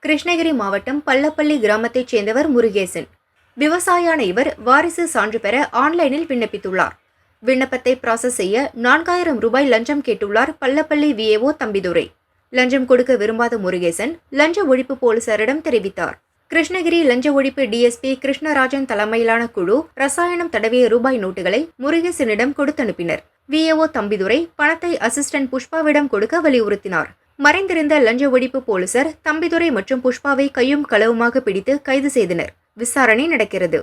கிருஷ்ணகிரி மாவட்டம் பள்ளப்பள்ளி கிராமத்தைச் சேர்ந்தவர் முருகேசன். விவசாயியான இவர் வாரிசு சான்று பெற ஆன்லைனில் விண்ணப்பித்துள்ளார். விண்ணப்பத்தை ப்ராசஸ் செய்ய 4000 ரூபாய் லஞ்சம் கேட்டுள்ளார் பள்ளப்பள்ளி விஏஓ தம்பிதுரை. லஞ்சம் கொடுக்க விரும்பாத முருகேசன் லஞ்ச ஒழிப்பு போலீசாரிடம் தெரிவித்தார். கிருஷ்ணகிரி லஞ்ச ஒழிப்பு டிஎஸ்பி கிருஷ்ணராஜன் தலைமையிலான குழு ரசாயனம் தடவிய ரூபாய் நோட்டுகளை முருகேசனிடம் கொடுத்தனுப்பினர். விஏஓ தம்பிதுரை பணத்தை அசிஸ்டன்ட் புஷ்பாவிடம் கொடுக்க வலியுறுத்தினார். மறைந்திருந்த லஞ்ச ஒழிப்பு போலீசார் தம்பிதுரை மற்றும் புஷ்பாவை கையும் களவுமாக பிடித்து கைது செய்தனர். விசாரணை நடக்கிறது.